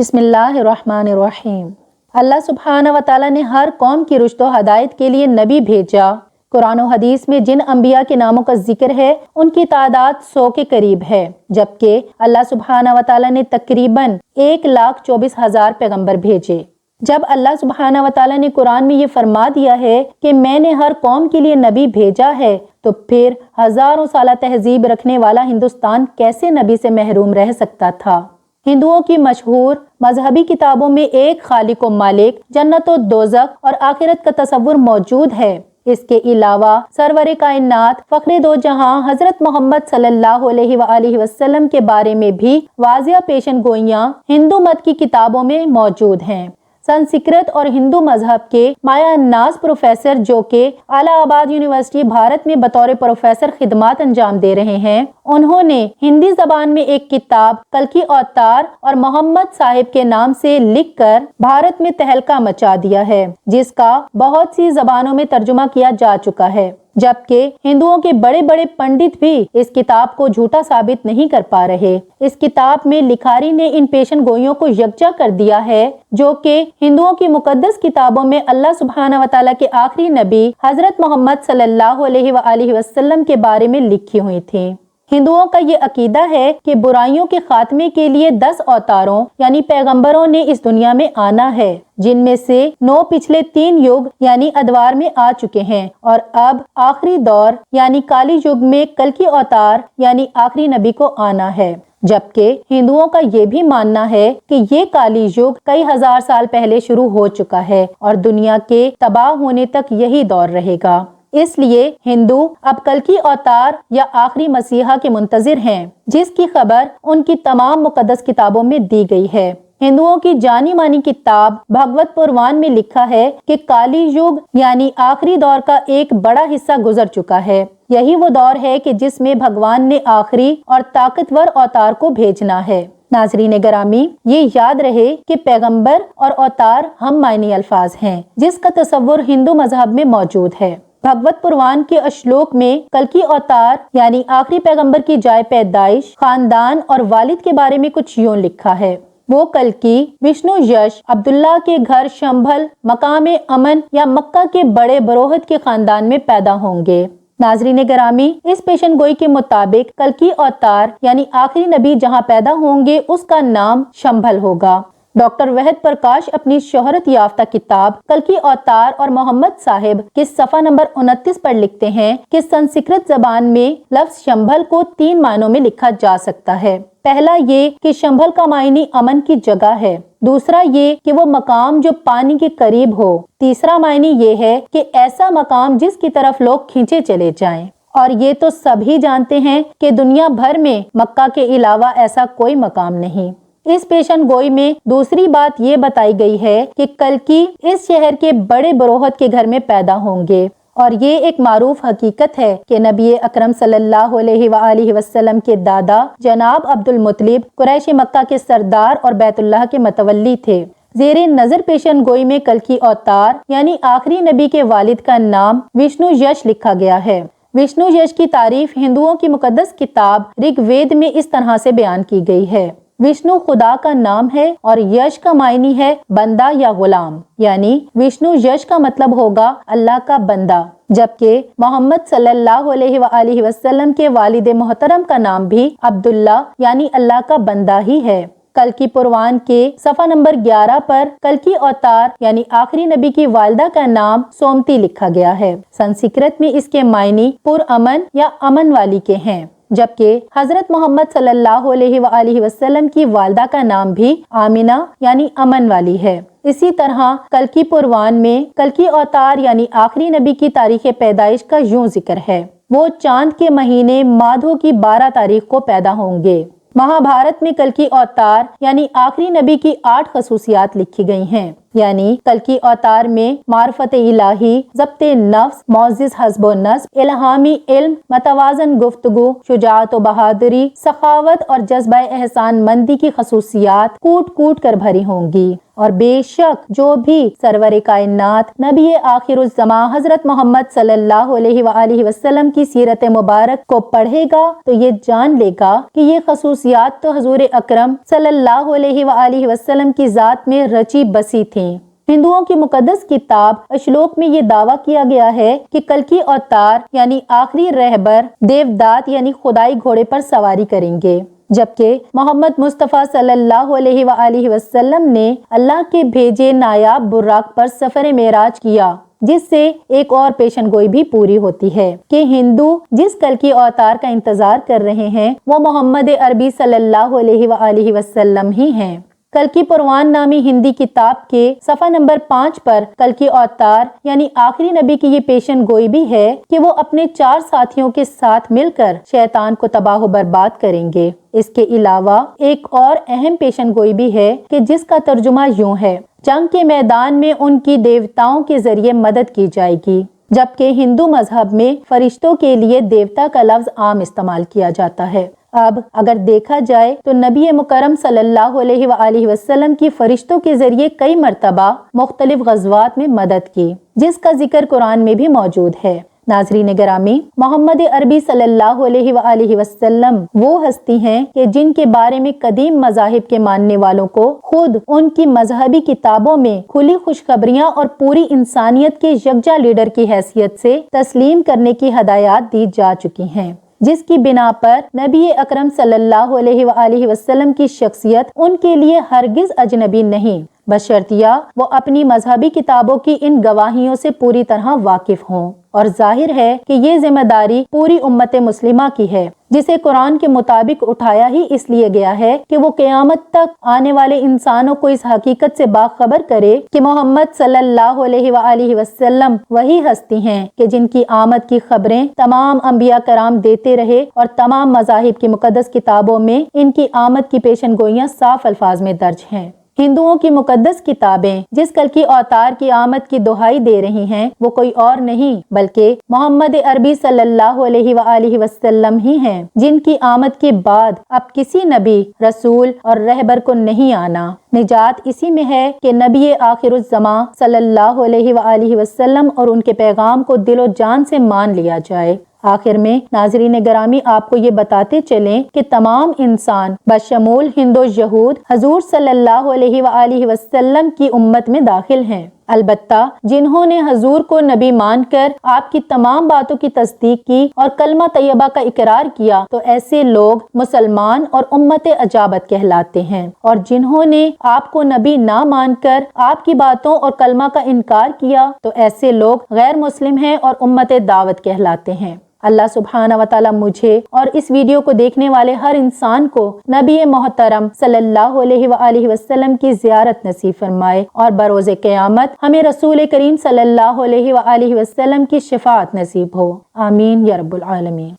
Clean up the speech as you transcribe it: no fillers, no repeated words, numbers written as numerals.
بسم اللہ الرحمن الرحیم۔ اللہ سبحانہ و تعالیٰ نے ہر قوم کی رشد و ہدایت کے لیے نبی بھیجا۔ قرآن و حدیث میں جن انبیاء کے ناموں کا ذکر ہے ان کی تعداد 100 کے قریب ہے، جبکہ اللہ سبحانہ و تعالیٰ نے تقریباً 1,24,000 پیغمبر بھیجے۔ جب اللہ سبحانہ و تعالیٰ نے قرآن میں یہ فرما دیا ہے کہ میں نے ہر قوم کے لیے نبی بھیجا ہے، تو پھر ہزاروں سالہ تہذیب رکھنے والا ہندوستان کیسے نبی سے محروم رہ سکتا تھا؟ ہندوؤں کی مشہور مذہبی کتابوں میں ایک خالق و مالک، جنت و دوزخ اور آخرت کا تصور موجود ہے۔ اس کے علاوہ سرور کائنات، فخر دو جہاں حضرت محمد صلی اللہ علیہ وآلہ وسلم کے بارے میں بھی واضح پیشن گوئیاں ہندو مت کی کتابوں میں موجود ہیں۔ سنسکرت اور ہندو مذہب کے مایہ ناز پروفیسر، جو کہ الہ آباد یونیورسٹی بھارت میں بطور پروفیسر خدمات انجام دے رہے ہیں، انہوں نے ہندی زبان میں ایک کتاب کلکی اوتار اور محمد صاحب کے نام سے لکھ کر بھارت میں تہلکہ مچا دیا ہے، جس کا بہت سی زبانوں میں ترجمہ کیا جا چکا ہے، جبکہ ہندوؤں کے بڑے بڑے پنڈت بھی اس کتاب کو جھوٹا ثابت نہیں کر پا رہے۔ اس کتاب میں لکھاری نے ان پیشن گوئیوں کو یکجا کر دیا ہے جو کہ ہندوؤں کی مقدس کتابوں میں اللہ سبحانہ و تعالیٰ کے آخری نبی حضرت محمد صلی اللہ علیہ وآلہ وسلم کے بارے میں لکھی ہوئی تھیں۔ ہندوؤں کا یہ عقیدہ ہے کہ برائیوں کے خاتمے کے لیے 10 اوتاروں یعنی پیغمبروں نے اس دنیا میں آنا ہے، جن میں سے 9 پچھلے 3 یگ یعنی ادوار میں آ چکے ہیں، اور اب آخری دور یعنی کالی یگ میں کلکی اوتار یعنی آخری نبی کو آنا ہے۔ جبکہ ہندوؤں کا یہ بھی ماننا ہے کہ یہ کالی یگ کئی ہزار سال پہلے شروع ہو چکا ہے اور دنیا کے تباہ ہونے تک یہی دور رہے گا۔ اس لیے ہندو اب کلکی اوتار یا آخری مسیحا کے منتظر ہیں، جس کی خبر ان کی تمام مقدس کتابوں میں دی گئی ہے۔ ہندوؤں کی جانی مانی کتاب بھگوت پروان میں لکھا ہے کہ کالی یگ یعنی آخری دور کا ایک بڑا حصہ گزر چکا ہے۔ یہی وہ دور ہے کہ جس میں بھگوان نے آخری اور طاقتور اوتار کو بھیجنا ہے۔ ناظرین گرامی، یہ یاد رہے کہ پیغمبر اور اوتار ہم معنی الفاظ ہیں، جس کا تصور ہندو مذہب میں موجود ہے۔ بھگوت پروان کے اشلوک میں کلکی اوتار یعنی آخری پیغمبر کی جائے پیدائش، خاندان اور والد کے بارے میں کچھ یوں لکھا ہے۔ وہ کلکی وشنو یش عبداللہ کے گھر شمبھل مقام امن یا مکہ کے بڑے بروہت کے خاندان میں پیدا ہوں گے۔ ناظرین گرامی، اس پیشن گوئی کے مطابق کلکی اوتار یعنی آخری نبی جہاں پیدا ہوں گے اس کا نام شمبھل ہوگا۔ ڈاکٹر وحد پرکاش اپنی شہرت یافتہ کتاب کلکی اوتار اور محمد صاحب کے صفحہ نمبر 29 پر لکھتے ہیں کہ سنسکرت زبان میں لفظ شمبھل کو 3 معنوں میں لکھا جا سکتا ہے۔ پہلا یہ کہ شمبھل کا معنی امن کی جگہ ہے، دوسرا یہ کہ وہ مقام جو پانی کے قریب ہو، تیسرا معنی یہ ہے کہ ایسا مقام جس کی طرف لوگ کھینچے چلے جائیں، اور یہ تو سبھی جانتے ہیں کہ دنیا بھر میں مکہ کے علاوہ ایسا کوئی مقام نہیں۔ اس پیشن گوئی میں دوسری بات یہ بتائی گئی ہے کہ کلکی اس شہر کے بڑے بروہت کے گھر میں پیدا ہوں گے، اور یہ ایک معروف حقیقت ہے کہ نبی اکرم صلی اللہ علیہ وآلہ وسلم کے دادا جناب عبد المطلب قریش مکہ کے سردار اور بیت اللہ کے متولی تھے۔ زیر نظر پیشن گوئی میں کلکی اوتار یعنی آخری نبی کے والد کا نام وشنو یش لکھا گیا ہے۔ وشنو یش کی تعریف ہندوؤں کی مقدس کتاب رگ وید میں اس طرح سے بیان کی گئی ہے۔ وشنو خدا کا نام ہے اور یش کا معنی ہے بندہ یا غلام، یعنی وشنو یش کا مطلب ہوگا اللہ کا بندہ، جبکہ محمد صلی اللہ علیہ وآلہ وسلم کے والد محترم کا نام بھی عبداللہ یعنی اللہ کا بندہ ہی ہے۔ کلکی پروان کے صفحہ نمبر 11 پر کلکی اوتار یعنی آخری نبی کی والدہ کا نام سومتی لکھا گیا ہے۔ سنسکرت میں اس کے معنی پر امن یا امن والی کے ہیں، جبکہ حضرت محمد صلی اللہ علیہ وآلہ وسلم کی والدہ کا نام بھی آمینہ یعنی امن والی ہے۔ اسی طرح کلکی پروان میں کلکی اوتار یعنی آخری نبی کی تاریخ پیدائش کا یوں ذکر ہے۔ وہ چاند کے مہینے مادھو کی 12 تاریخ کو پیدا ہوں گے۔ مہابھارت میں کلکی اوتار یعنی آخری نبی کی 8 خصوصیات لکھی گئی ہیں، یعنی کلکی اوتار میں معرفت الہی، ضبط نفس، معزز حسب و نصب، الہامی علم، متوازن گفتگو، شجاعت و بہادری، سخاوت اور جذبہ احسان مندی کی خصوصیات کوٹ کوٹ کر بھری ہوں گی، اور بے شک جو بھی سرور کائنات نبی آخر الزماں حضرت محمد صلی اللہ علیہ وآلہ وسلم کی سیرت مبارک کو پڑھے گا تو یہ جان لے گا کہ یہ خصوصیات تو حضور اکرم صلی اللہ علیہ وآلہ وسلم کی ذات میں رچی بسی تھیں۔ ہندوؤں کی مقدس کتاب اشلوک میں یہ دعویٰ کیا گیا ہے کہ کلکی اوتار یعنی آخری رہبر دیودات یعنی خدائی گھوڑے پر سواری کریں گے، جبکہ محمد مصطفیٰ صلی اللہ علیہ وآلہ وسلم نے اللہ کے بھیجے نایاب براق پر سفر معراج کیا، جس سے ایک اور پیشن گوئی بھی پوری ہوتی ہے کہ ہندو جس کلکی اوتار کا انتظار کر رہے ہیں وہ محمد عربی صلی اللہ علیہ وآلہ وسلم ہی ہیں۔ کلکی پروان نامی ہندی کتاب کے صفحہ نمبر 5 پر کلکی اوتار یعنی آخری نبی کی یہ پیشن گوئی بھی ہے کہ وہ اپنے 4 ساتھیوں کے ساتھ مل کر شیطان کو تباہ و برباد کریں گے۔ اس کے علاوہ ایک اور اہم پیشن گوئی بھی ہے کہ جس کا ترجمہ یوں ہے، جنگ کے میدان میں ان کی دیوتاؤں کے ذریعے مدد کی جائے گی، جبکہ ہندو مذہب میں فرشتوں کے لیے دیوتا کا لفظ عام استعمال کیا جاتا ہے۔ اب اگر دیکھا جائے تو نبی مکرم صلی اللہ علیہ وآلہ وسلم کی فرشتوں کے ذریعے کئی مرتبہ مختلف غزوات میں مدد کی، جس کا ذکر قرآن میں بھی موجود ہے۔ ناظرین گرامی، محمد عربی صلی اللہ علیہ وآلہ وسلم وہ ہستی ہیں کہ جن کے بارے میں قدیم مذاہب کے ماننے والوں کو خود ان کی مذہبی کتابوں میں کھلی خوشخبریاں اور پوری انسانیت کے یکجا لیڈر کی حیثیت سے تسلیم کرنے کی ہدایات دی جا چکی ہیں، جس کی بنا پر نبی اکرم صلی اللہ علیہ وآلہ وسلم کی شخصیت ان کے لیے ہرگز اجنبی نہیں، بشرطیہ وہ اپنی مذہبی کتابوں کی ان گواہیوں سے پوری طرح واقف ہوں۔ اور ظاہر ہے کہ یہ ذمہ داری پوری امت مسلمہ کی ہے، جسے قرآن کے مطابق اٹھایا ہی اس لیے گیا ہے کہ وہ قیامت تک آنے والے انسانوں کو اس حقیقت سے باخبر کرے کہ محمد صلی اللہ علیہ وآلہ وسلم وہی ہستی ہیں کہ جن کی آمد کی خبریں تمام انبیاء کرام دیتے رہے، اور تمام مذاہب کی مقدس کتابوں میں ان کی آمد کی پیشن گوئیاں صاف الفاظ میں درج ہیں۔ ہندوؤں کی مقدس کتابیں جس کلکی اوتار کی آمد کی دہائی دے رہی ہیں وہ کوئی اور نہیں بلکہ محمد عربی صلی اللہ علیہ وآلہ وسلم ہی ہیں، جن کی آمد کے بعد اب کسی نبی، رسول اور رہبر کو نہیں آنا۔ نجات اسی میں ہے کہ نبی آخر الزماں صلی اللہ علیہ وآلہ وسلم اور ان کے پیغام کو دل و جان سے مان لیا جائے۔ آخر میں ناظرین گرامی، آپ کو یہ بتاتے چلیں کہ تمام انسان بشمول ہند و یہود حضور صلی اللہ علیہ وآلہ وسلم کی امت میں داخل ہیں، البتہ جنہوں نے حضور کو نبی مان کر آپ کی تمام باتوں کی تصدیق کی اور کلمہ طیبہ کا اقرار کیا تو ایسے لوگ مسلمان اور امت اجابت کہلاتے ہیں، اور جنہوں نے آپ کو نبی نہ مان کر آپ کی باتوں اور کلمہ کا انکار کیا تو ایسے لوگ غیر مسلم ہیں اور امت دعوت کہلاتے ہیں۔ اللہ سبحانہ و تعالی مجھے اور اس ویڈیو کو دیکھنے والے ہر انسان کو نبی محترم صلی اللہ علیہ وآلہ وسلم کی زیارت نصیب فرمائے، اور بروز قیامت ہمیں رسول کریم صلی اللہ علیہ وآلہ وسلم کی شفاعت نصیب ہو، آمین یا رب العالمین۔